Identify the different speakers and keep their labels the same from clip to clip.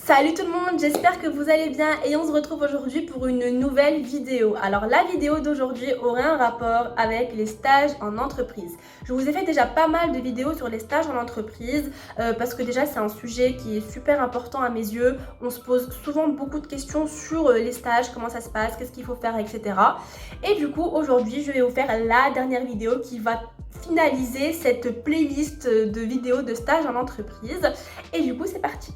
Speaker 1: Salut tout le monde, j'espère que vous allez bien et on se retrouve aujourd'hui pour une nouvelle vidéo. Alors la vidéo d'aujourd'hui aurait un rapport avec les stages en entreprise. Je vous ai fait déjà pas mal de vidéos sur les stages en entreprise parce que déjà c'est un sujet qui est super important à mes yeux. On se pose souvent beaucoup de questions sur les stages, comment ça se passe, qu'est-ce qu'il faut faire, etc. Et du coup aujourd'hui je vais vous faire la dernière vidéo qui va finaliser cette playlist de vidéos de stages en entreprise. Et du coup c'est parti.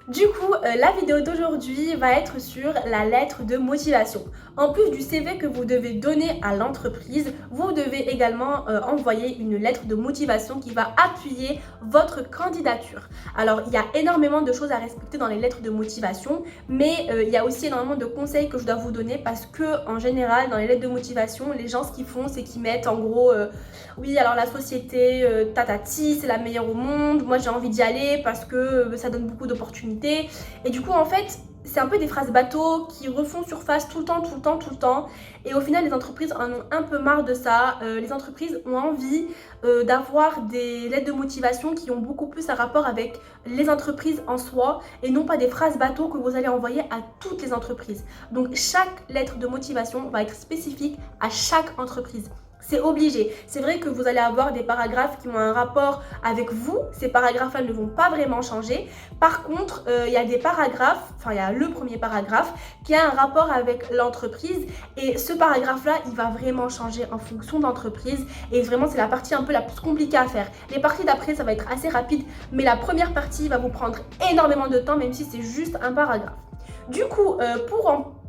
Speaker 1: Du coup, la vidéo d'aujourd'hui va être sur la lettre de motivation. En plus du CV que vous devez donner à l'entreprise, vous devez également envoyer une lettre de motivation qui va appuyer votre candidature. Alors, il y a énormément de choses à respecter dans les lettres de motivation, mais il y a aussi énormément de conseils que je dois vous donner parce que, en général, dans les lettres de motivation, les gens, ce qu'ils font, c'est qu'ils mettent en gros oui, alors la société tatati, c'est la meilleure au monde, moi j'ai envie d'y aller parce que ça donne beaucoup d'opportunités. Et du coup, en fait, c'est un peu des phrases bateaux qui refont surface tout le temps. Et au final, les entreprises en ont un peu marre de ça. Les entreprises ont envie d'avoir des lettres de motivation qui ont beaucoup plus un rapport avec les entreprises en soi et non pas des phrases bateaux que vous allez envoyer à toutes les entreprises. Donc, chaque lettre de motivation va être spécifique à chaque entreprise. C'est obligé. C'est vrai que vous allez avoir des paragraphes qui ont un rapport avec vous. Ces paragraphes-là ne vont pas vraiment changer. Par contre, il y a des paragraphes, enfin il y a le premier paragraphe qui a un rapport avec l'entreprise. Et ce paragraphe-là, il va vraiment changer en fonction d'entreprise. Et vraiment, c'est la partie un peu la plus compliquée à faire. Les parties d'après, ça va être assez rapide. Mais la première partie va vous prendre énormément de temps, même si c'est juste un paragraphe. Du coup,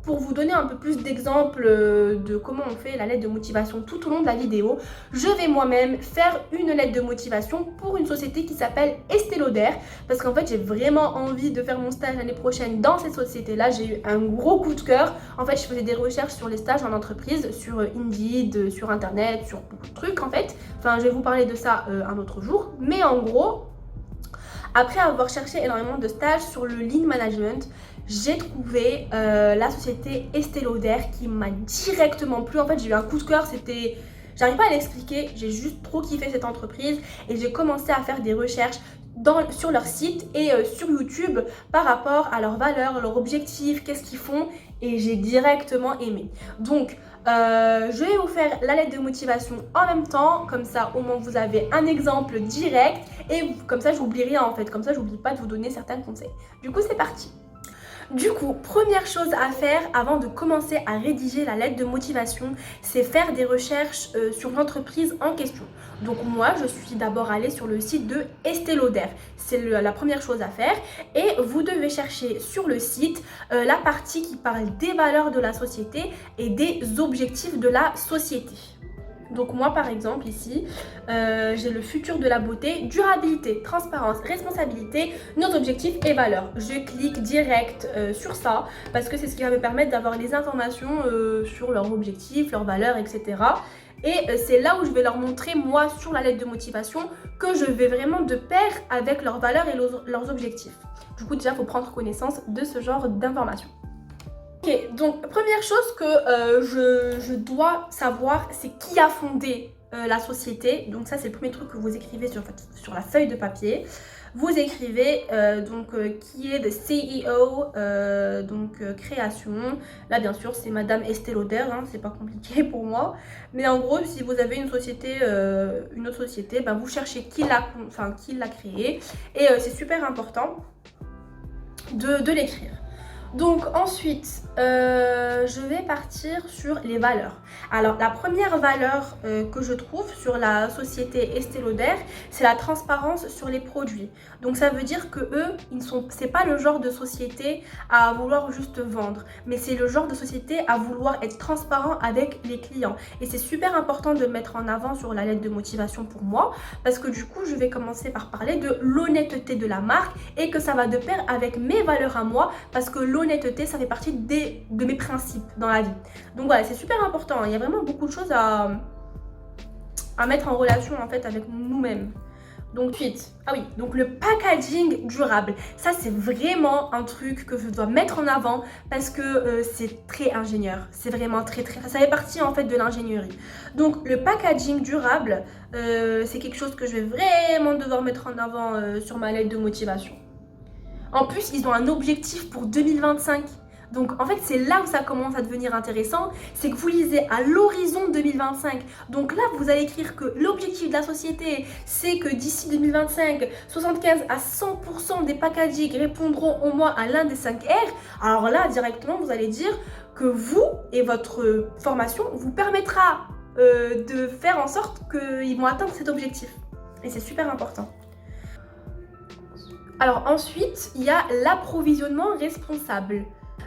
Speaker 1: pour vous donner un peu plus d'exemples de comment on fait la lettre de motivation tout au long de la vidéo, je vais moi-même faire une lettre de motivation pour une société qui s'appelle Estée Lauder parce qu'en fait j'ai vraiment envie de faire mon stage l'année prochaine dans cette société-là. J'ai eu un gros coup de cœur. En fait, je faisais des recherches sur les stages en entreprise, sur Indeed, sur Internet, sur beaucoup de trucs en fait. Enfin, je vais vous parler de ça un autre jour. Mais en gros, après avoir cherché énormément de stages sur le lean management, j'ai trouvé la société Estée Lauder qui m'a directement plu. En fait, j'ai eu un coup de cœur, j'arrive pas à l'expliquer, j'ai juste trop kiffé cette entreprise et j'ai commencé à faire des recherches sur leur site et sur YouTube par rapport à leurs valeurs, leurs objectifs, qu'est-ce qu'ils font, et j'ai directement aimé. Donc, je vais vous faire la lettre de motivation en même temps, comme ça au moins vous avez un exemple direct et comme ça j'oublie rien en fait, comme ça j'oublie pas de vous donner certains conseils. Du coup, c'est parti. Du coup, première chose à faire avant de commencer à rédiger la lettre de motivation, c'est faire des recherches sur l'entreprise en question. Donc moi, je suis d'abord allée sur le site de Estée Lauder. C'est la première chose à faire. Et vous devez chercher sur le site la partie qui parle des valeurs de la société et des objectifs de la société. Donc moi par exemple ici, j'ai le futur de la beauté, durabilité, transparence, responsabilité, nos objectifs et valeurs. Je clique direct sur ça parce que c'est ce qui va me permettre d'avoir les informations sur leurs objectifs, leurs valeurs, etc. Et c'est là où je vais leur montrer moi sur la lettre de motivation que je vais vraiment de pair avec leurs valeurs et leurs objectifs. Du coup déjà il faut prendre connaissance de ce genre d'informations. Ok, donc première chose que je dois savoir, c'est qui a fondé la société. Donc ça c'est le premier truc que vous écrivez sur la feuille de papier. Vous écrivez qui est le CEO, création. Là bien sûr c'est Madame Estée Lauder, hein, c'est pas compliqué pour moi. Mais en gros si vous avez une autre société, ben, vous cherchez qui l'a créée. Et c'est super important de l'écrire. Donc ensuite, je vais partir sur les valeurs. Alors la première valeur que je trouve sur la société Estée Lauder, c'est la transparence sur les produits. Donc ça veut dire que eux, c'est pas le genre de société à vouloir juste vendre, mais c'est le genre de société à vouloir être transparent avec les clients. Et c'est super important de le mettre en avant sur la lettre de motivation pour moi, parce que du coup, je vais commencer par parler de l'honnêteté de la marque et que ça va de pair avec mes valeurs à moi, parce que l'honnêteté, ça fait partie de mes principes dans la vie. Donc voilà, c'est super important. Il y a vraiment beaucoup de choses à mettre en relation en fait avec nous-mêmes. Donc ensuite, donc le packaging durable. Ça c'est vraiment un truc que je dois mettre en avant parce que c'est très ingénieur. C'est vraiment très, ça fait partie en fait de l'ingénierie. Donc le packaging durable, c'est quelque chose que je vais vraiment devoir mettre en avant sur ma lettre de motivation. En plus, ils ont un objectif pour 2025. Donc en fait, c'est là où ça commence à devenir intéressant, c'est que vous lisez à l'horizon 2025. Donc là, vous allez écrire que l'objectif de la société, c'est que d'ici 2025, 75 à 100% des packaging répondront au moins à l'un des 5 R. Alors là, directement, vous allez dire que vous et votre formation vous permettra de faire en sorte qu'ils vont atteindre cet objectif. Et c'est super important. Alors ensuite, il y a l'approvisionnement responsable.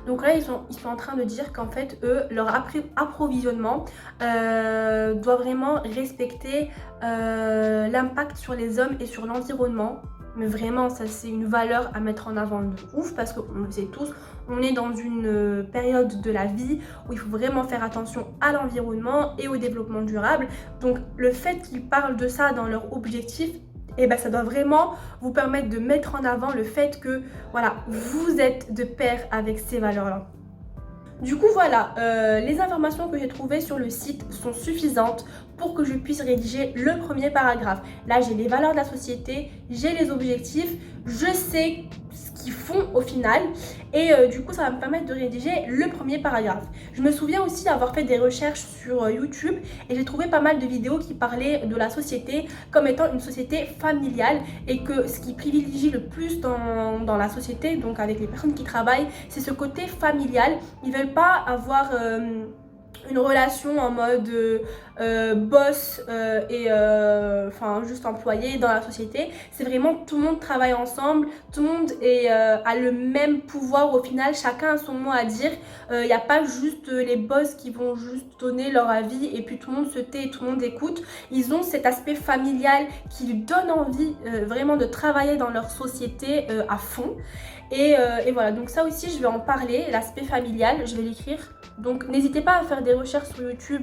Speaker 1: Donc là, ils sont en train de dire qu'en fait, eux, leur approvisionnement doit vraiment respecter l'impact sur les hommes et sur l'environnement. Mais vraiment, ça c'est une valeur à mettre en avant de ouf parce qu'on le sait tous, on est dans une période de la vie où il faut vraiment faire attention à l'environnement et au développement durable. Donc le fait qu'ils parlent de ça dans leur objectif, et ben ça doit vraiment vous permettre de mettre en avant le fait que voilà, vous êtes de pair avec ces valeurs-là. Du coup voilà, les informations que j'ai trouvées sur le site sont suffisantes pour que je puisse rédiger le premier paragraphe. Là j'ai les valeurs de la société, j'ai les objectifs, je sais ce qu'ils font au final et du coup ça va me permettre de rédiger le premier paragraphe. Je me souviens aussi d'avoir fait des recherches sur YouTube et j'ai trouvé pas mal de vidéos qui parlaient de la société comme étant une société familiale et que ce qui privilégie le plus dans la société, donc avec les personnes qui travaillent, c'est ce côté familial. Ils veulent pas avoir une relation en mode boss et enfin juste employé dans la société. C'est vraiment tout le monde travaille ensemble, tout le monde a le même pouvoir au final, chacun a son mot à dire. Il n'y a pas juste les boss qui vont juste donner leur avis et puis tout le monde se tait et tout le monde écoute. Ils ont cet aspect familial qui lui donne envie vraiment de travailler dans leur société à fond. Et voilà, donc ça aussi je vais en parler, l'aspect familial, je vais l'écrire. Donc n'hésitez pas à faire des recherches sur YouTube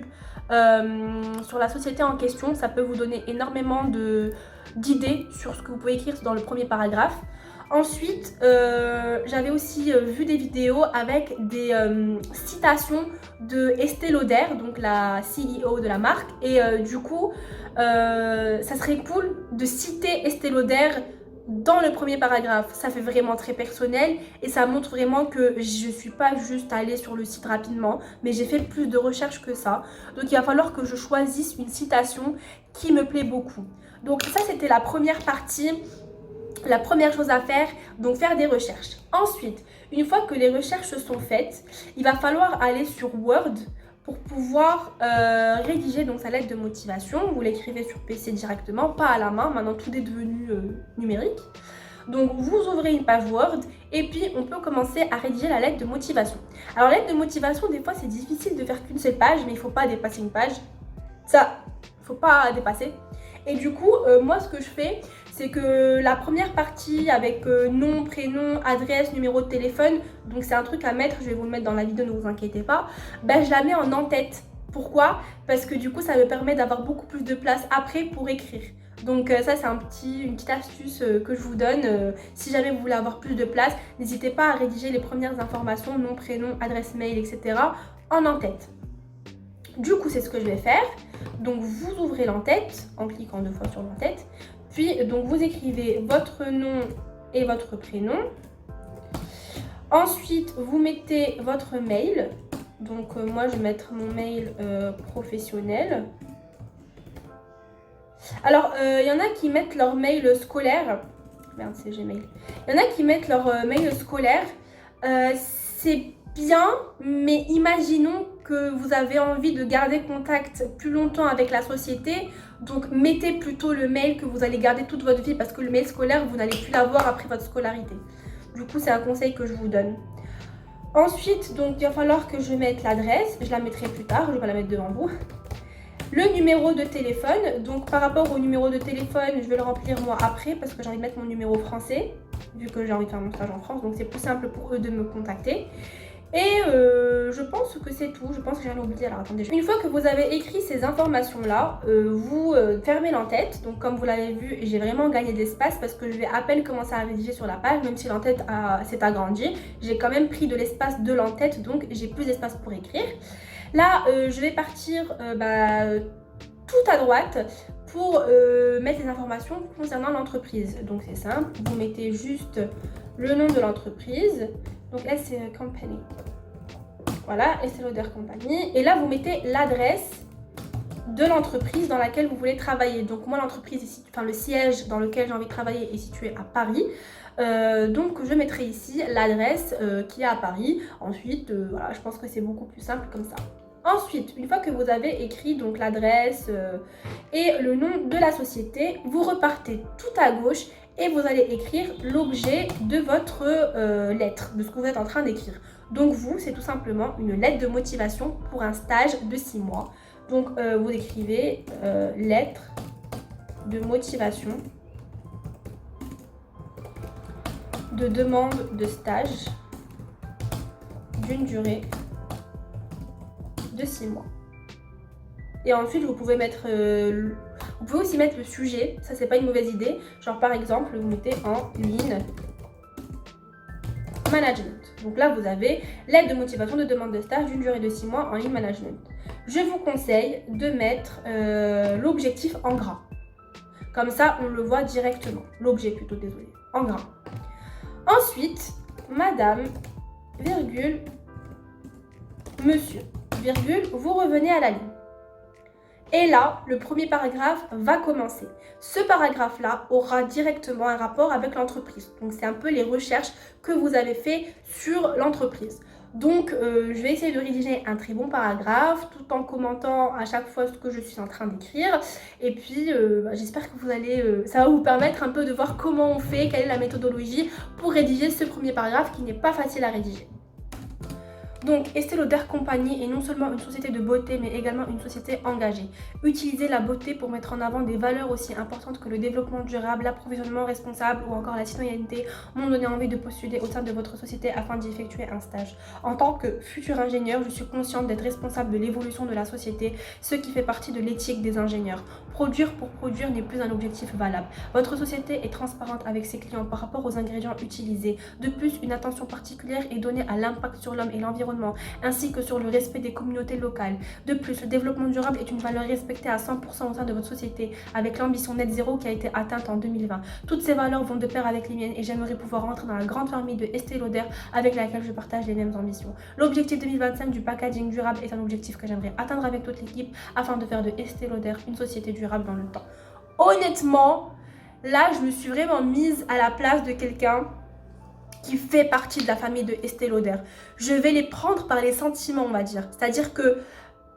Speaker 1: sur la société en question, ça peut vous donner énormément d'idées sur ce que vous pouvez écrire dans le premier paragraphe. Ensuite, j'avais aussi vu des vidéos avec des citations de Estée Lauder, donc la CEO de la marque. Et du coup, ça serait cool de citer Estée Lauder dans le premier paragraphe. Ça fait vraiment très personnel et ça montre vraiment que je suis pas juste allée sur le site rapidement, mais j'ai fait plus de recherches que ça. Donc il va falloir que je choisisse une citation qui me plaît beaucoup. Donc ça c'était la première partie, la première chose à faire, donc faire des recherches. Ensuite, une fois que les recherches sont faites, il va falloir aller sur Word pour pouvoir rédiger donc sa lettre de motivation. Vous l'écrivez sur PC directement, pas à la main, maintenant tout est devenu numérique. Donc vous ouvrez une page Word et puis on peut commencer à rédiger la lettre de motivation. Alors la lettre de motivation, des fois c'est difficile de faire qu'une seule page, mais il ne faut pas dépasser une page. Ça, il ne faut pas dépasser. Et du coup, moi ce que je fais, c'est que la première partie avec nom, prénom, adresse, numéro de téléphone, donc c'est un truc à mettre, je vais vous le mettre dans la vidéo, ne vous inquiétez pas, ben je la mets en en-tête. Pourquoi? Parce que du coup, ça me permet d'avoir beaucoup plus de place après pour écrire. Donc ça, c'est une petite astuce que je vous donne. Si jamais vous voulez avoir plus de place, n'hésitez pas à rédiger les premières informations, nom, prénom, adresse mail, etc. en en-tête. Du coup, c'est ce que je vais faire. Donc vous ouvrez l'en-tête en cliquant 2 fois sur l'en-tête. Puis donc vous écrivez votre nom et votre prénom. Ensuite, vous mettez votre mail. Donc moi, je vais mettre mon mail professionnel. Alors, il y en a qui mettent leur mail scolaire. Merde, c'est Gmail. Il y en a qui mettent leur mail scolaire. C'est bien, mais imaginons que vous avez envie de garder contact plus longtemps avec la société. Donc, mettez plutôt le mail que vous allez garder toute votre vie parce que le mail scolaire, vous n'allez plus l'avoir après votre scolarité. Du coup, c'est un conseil que je vous donne. Ensuite, donc, il va falloir que je mette l'adresse. Je la mettrai plus tard, je vais pas la mettre devant vous. Le numéro de téléphone, donc par rapport au numéro de téléphone, je vais le remplir moi après parce que j'ai envie de mettre mon numéro français, vu que j'ai envie de faire mon stage en France, donc c'est plus simple pour eux de me contacter. Et je pense que c'est tout, je pense que j'en ai oublié, alors attendez. Une fois que vous avez écrit ces informations-là, vous fermez l'en-tête, donc comme vous l'avez vu, j'ai vraiment gagné d'espace parce que je vais à peine commencer à rédiger sur la page, même si l'en-tête s'est agrandie, j'ai quand même pris de l'espace de l'en-tête, donc j'ai plus d'espace pour écrire. Là, je vais partir tout à droite pour mettre les informations concernant l'entreprise. Donc c'est simple, vous mettez juste le nom de l'entreprise. Donc elle, c'est Company. Voilà, Estée Lauder Company. Et là, vous mettez l'adresse de l'entreprise dans laquelle vous voulez travailler. Donc moi, l'entreprise est située, enfin le siège dans lequel j'ai envie de travailler est situé à Paris. Donc je mettrai ici l'adresse qui est à Paris. Ensuite, voilà, je pense que c'est beaucoup plus simple comme ça. Ensuite, une fois que vous avez écrit donc l'adresse et le nom de la société, vous repartez tout à gauche et vous allez écrire l'objet de votre lettre, de ce que vous êtes en train d'écrire. Donc vous, c'est tout simplement une lettre de motivation pour un stage de 6 mois. Donc vous écrivez lettre de motivation de demande de stage d'une durée de 6 mois. Et ensuite, vous pouvez mettre, vous pouvez aussi mettre le sujet, ça c'est pas une mauvaise idée. Genre par exemple, vous mettez en lean management. Donc là, vous avez lettre de motivation de demande de stage d'une durée de 6 mois en lean management. Je vous conseille de mettre l'objectif en gras. Comme ça, on le voit directement. L'objet plutôt, désolé, en gras. Ensuite, madame, virgule, monsieur, virgule, vous revenez à la ligne. Et là, le premier paragraphe va commencer. Ce paragraphe-là aura directement un rapport avec l'entreprise. Donc, c'est un peu les recherches que vous avez fait sur l'entreprise. Donc, je vais essayer de rédiger un très bon paragraphe tout en commentant à chaque fois ce que je suis en train d'écrire. Et puis, j'espère que vous allez, ça va vous permettre un peu de voir comment on fait, quelle est la méthodologie pour rédiger ce premier paragraphe qui n'est pas facile à rédiger. Donc, Estée Lauder Company est non seulement une société de beauté, mais également une société engagée. Utilisez la beauté pour mettre en avant des valeurs aussi importantes que le développement durable, l'approvisionnement responsable ou encore la citoyenneté m'ont donné envie de postuler au sein de votre société afin d'y effectuer un stage. En tant que futur ingénieur, je suis consciente d'être responsable de l'évolution de la société, ce qui fait partie de l'éthique des ingénieurs. Produire pour produire n'est plus un objectif valable. Votre société est transparente avec ses clients par rapport aux ingrédients utilisés. De plus, une attention particulière est donnée à l'impact sur l'homme et l'environnement, ainsi que sur le respect des communautés locales. De plus, le développement durable est une valeur respectée à 100% au sein de votre société, avec l'ambition net zéro qui a été atteinte en 2020. Toutes ces valeurs vont de pair avec les miennes et j'aimerais pouvoir entrer dans la grande famille de Estée Lauder avec laquelle je partage les mêmes ambitions. L'objectif 2025 du packaging durable est un objectif que j'aimerais atteindre avec toute l'équipe afin de faire de Estée Lauder une société durable dans le temps. Honnêtement, là, je me suis vraiment mise à la place de quelqu'un qui fait partie de la famille de Estée Lauder. Je vais les prendre par les sentiments, on va dire. C'est-à-dire que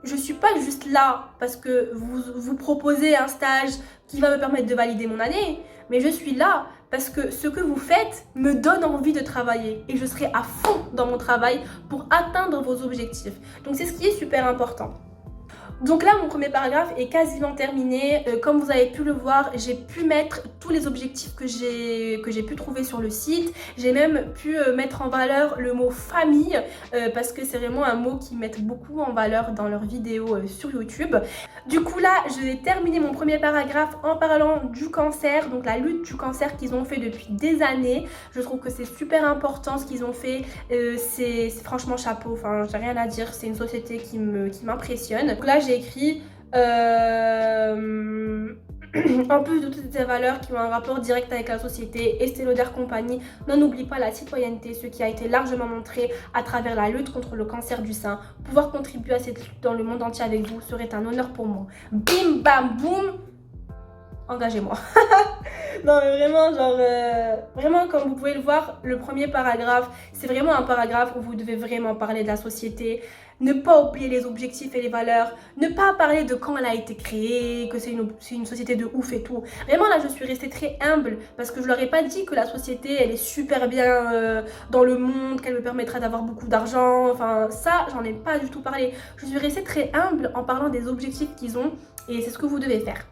Speaker 1: je ne suis pas juste là parce que vous proposez un stage qui va me permettre de valider mon année, mais je suis là parce que ce que vous faites me donne envie de travailler et je serai à fond dans mon travail pour atteindre vos objectifs. Donc c'est ce qui est super important. Donc là, mon premier paragraphe est quasiment terminé. Comme vous avez pu le voir, j'ai pu mettre tous les objectifs que j'ai pu trouver sur le site. J'ai même pu mettre en valeur le mot famille parce que c'est vraiment un mot qu'ils mettent beaucoup en valeur dans leurs vidéos sur YouTube. Du coup là, je vais terminer mon premier paragraphe en parlant du cancer, donc la lutte du cancer qu'ils ont fait depuis des années. Je trouve que c'est super important ce qu'ils ont fait. C'est franchement chapeau, enfin j'ai rien à dire. C'est une société qui m'impressionne. Donc là, j'ai écrit en plus de toutes ces valeurs qui ont un rapport direct avec la société, Estée Lauder Company n'en oublie pas la citoyenneté, ce qui a été largement montré à travers la lutte contre le cancer du sein. Pouvoir contribuer à cette lutte dans le monde entier avec vous serait un honneur pour moi. Bim bam boum, engagez-moi. Non mais vraiment, genre, vraiment comme vous pouvez le voir, le premier paragraphe, c'est vraiment un paragraphe où vous devez vraiment parler de la société, ne pas oublier les objectifs et les valeurs, ne pas parler de quand elle a été créée, que c'est une société de ouf et tout. Vraiment là, je suis restée très humble parce que je leur ai pas dit que la société, elle est super bien dans le monde, qu'elle me permettra d'avoir beaucoup d'argent, enfin ça, j'en ai pas du tout parlé. Je suis restée très humble en parlant des objectifs qu'ils ont et c'est ce que vous devez faire.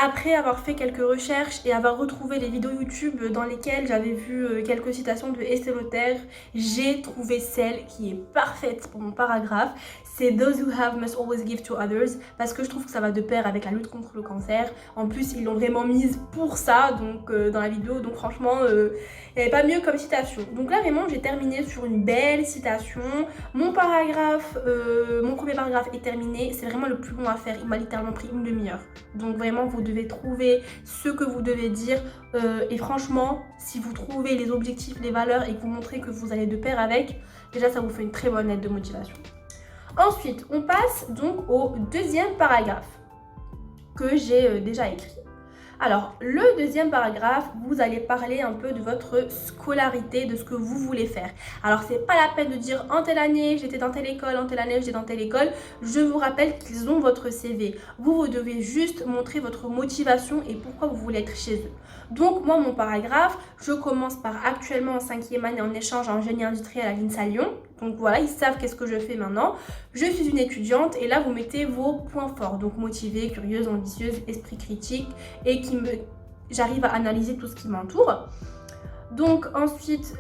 Speaker 1: Après avoir fait quelques recherches et avoir retrouvé les vidéos YouTube dans lesquelles j'avais vu quelques citations de Estée Lauder, j'ai trouvé celle qui est parfaite pour mon paragraphe. C'est Those who have must always give to others parce que je trouve que ça va de pair avec la lutte contre le cancer. En plus, ils l'ont vraiment mise pour ça donc dans la vidéo. Donc franchement, il n'y avait pas mieux comme citation. Donc là, vraiment, j'ai terminé sur une belle citation. Mon paragraphe, mon premier paragraphe est terminé. C'est vraiment le plus long à faire. Il m'a littéralement pris une demi-heure. Donc vraiment, vous devez trouver, ce que vous devez dire. Et franchement, si vous trouvez les objectifs, les valeurs et que vous montrez que vous allez de pair avec, déjà ça vous fait une très bonne lettre de motivation. Ensuite, on passe donc au deuxième paragraphe que j'ai déjà écrit. Alors, le deuxième paragraphe, vous allez parler un peu de votre scolarité, de ce que vous voulez faire. Alors, c'est pas la peine de dire en telle année j'étais dans telle école, en telle année j'étais dans telle école. Je vous rappelle qu'ils ont votre CV. Vous devez juste montrer votre motivation et pourquoi vous voulez être chez eux. Donc, moi, mon paragraphe, je commence par actuellement en 5e année en échange en génie industriel à l'INSA Lyon. Donc voilà, ils savent qu'est-ce que je fais maintenant. Je suis une étudiante et là, vous mettez vos points forts. Donc motivée, curieuse, ambitieuse, esprit critique et j'arrive à analyser tout ce qui m'entoure. Donc ensuite,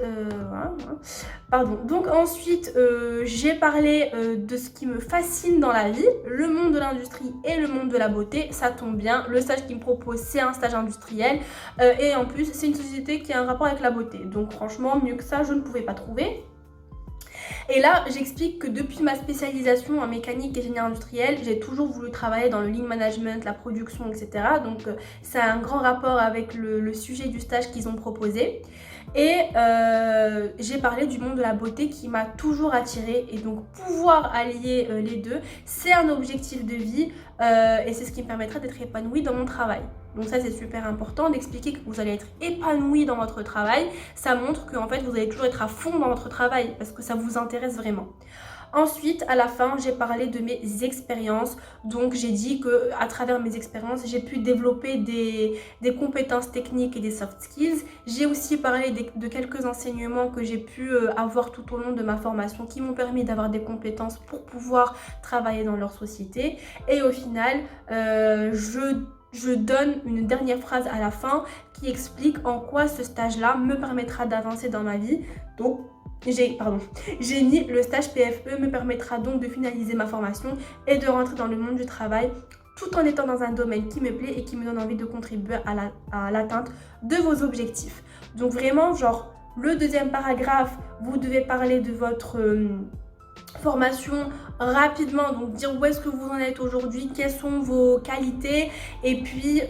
Speaker 1: j'ai parlé de ce qui me fascine dans la vie, le monde de l'industrie et le monde de la beauté. Ça tombe bien, le stage qu'ils me proposent, c'est un stage industriel. Et en plus, c'est une société qui a un rapport avec la beauté. Donc franchement, mieux que ça, je ne pouvais pas trouver. Et là, j'explique que depuis ma spécialisation en mécanique et génie industriel, j'ai toujours voulu travailler dans le lean management, la production, etc. Donc, ça a un grand rapport avec le sujet du stage qu'ils ont proposé. Et j'ai parlé du monde de la beauté qui m'a toujours attirée. Et donc, pouvoir allier les deux, c'est un objectif de vie et c'est ce qui me permettra d'être épanouie dans mon travail. Donc ça, c'est super important d'expliquer que vous allez être épanoui dans votre travail. Ça montre qu'en fait, vous allez toujours être à fond dans votre travail parce que ça vous intéresse vraiment. Ensuite, à la fin, j'ai parlé de mes expériences. Donc, j'ai dit qu'à travers mes expériences, j'ai pu développer des compétences techniques et des soft skills. J'ai aussi parlé de quelques enseignements que j'ai pu avoir tout au long de ma formation qui m'ont permis d'avoir des compétences pour pouvoir travailler dans leur société. Et au final, je donne une dernière phrase à la fin qui explique en quoi ce stage-là me permettra d'avancer dans ma vie. Donc, j'ai mis le stage PFE me permettra donc de finaliser ma formation et de rentrer dans le monde du travail tout en étant dans un domaine qui me plaît et qui me donne envie de contribuer à l'atteinte de vos objectifs. Donc vraiment, genre, le deuxième paragraphe, vous devez parler de votre formation rapidement, donc dire où est-ce que vous en êtes aujourd'hui, quelles sont vos qualités et puis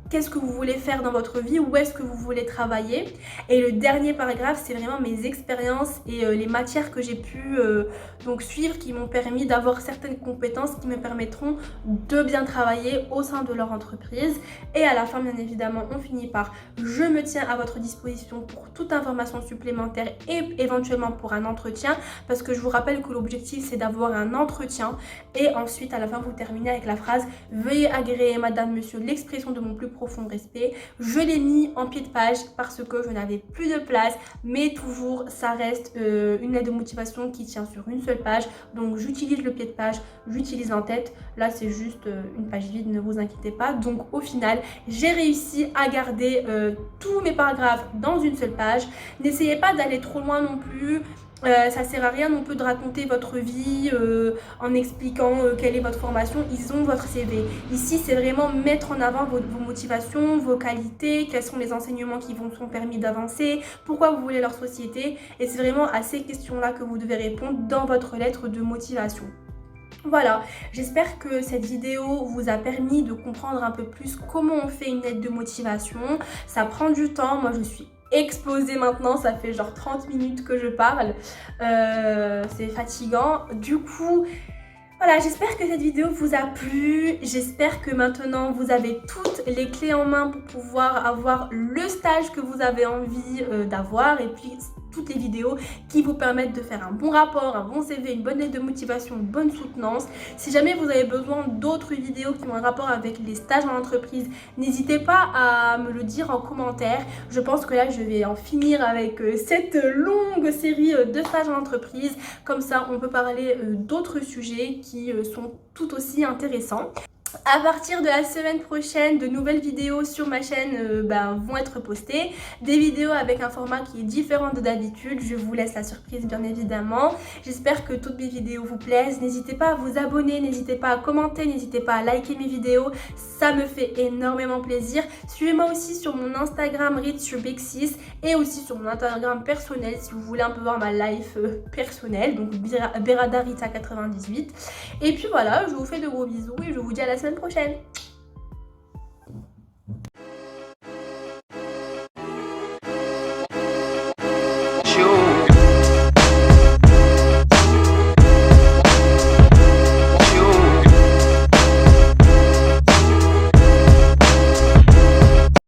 Speaker 1: qu'est-ce que vous voulez faire dans votre vie, où est-ce que vous voulez travailler. Et le dernier paragraphe, c'est vraiment mes expériences et les matières que j'ai pu donc suivre qui m'ont permis d'avoir certaines compétences qui me permettront de bien travailler au sein de leur entreprise. Et à la fin, bien évidemment, on finit par je me tiens à votre disposition pour toute information supplémentaire et éventuellement pour un entretien, parce que je vous rappelle que l'objectif c'est d'avoir un entretien. Et ensuite, à la fin, vous terminez avec la phrase veuillez agréer, madame, monsieur, l'expression de mon plus profond respect. Je l'ai mis en pied de page parce que je n'avais plus de place, mais toujours ça reste une lettre de motivation qui tient sur une seule page. Donc j'utilise le pied de page, j'utilise en tête. Là c'est juste une page vide, ne vous inquiétez pas. Donc au final j'ai réussi à garder tous mes paragraphes dans une seule page. N'essayez pas d'aller trop loin non plus. Ça sert à rien non plus de raconter votre vie en expliquant quelle est votre formation. Ils ont votre CV. Ici, c'est vraiment mettre en avant vos motivations, vos qualités, quels sont les enseignements qui vous ont permis d'avancer, pourquoi vous voulez leur société. Et c'est vraiment à ces questions-là que vous devez répondre dans votre lettre de motivation. Voilà, j'espère que cette vidéo vous a permis de comprendre un peu plus comment on fait une lettre de motivation. Ça prend du temps, moi je suis explosée maintenant, ça fait genre 30 minutes que je parle, c'est fatigant. Du coup, voilà, j'espère que cette vidéo vous a plu, j'espère que maintenant vous avez toutes les clés en main pour pouvoir avoir le stage que vous avez envie d'avoir et puis toutes les vidéos qui vous permettent de faire un bon rapport, un bon CV, une bonne lettre de motivation, une bonne soutenance. Si jamais vous avez besoin d'autres vidéos qui ont un rapport avec les stages en entreprise, n'hésitez pas à me le dire en commentaire. Je pense que là, je vais en finir avec cette longue série de stages en entreprise. Comme ça, on peut parler d'autres sujets qui sont tout aussi intéressants. À partir de la semaine prochaine, de nouvelles vidéos sur ma chaîne vont être postées. Des vidéos avec un format qui est différent de d'habitude. Je vous laisse la surprise bien évidemment. J'espère que toutes mes vidéos vous plaisent. N'hésitez pas à vous abonner, n'hésitez pas à commenter, n'hésitez pas à liker mes vidéos. Ça me fait énormément plaisir. Suivez-moi aussi sur mon Instagram ritsurbexis et aussi sur mon Instagram personnel si vous voulez un peu voir ma life personnelle. Donc beradarita98. Et puis voilà, je vous fais de gros bisous et je vous dis à la semaine prochaine.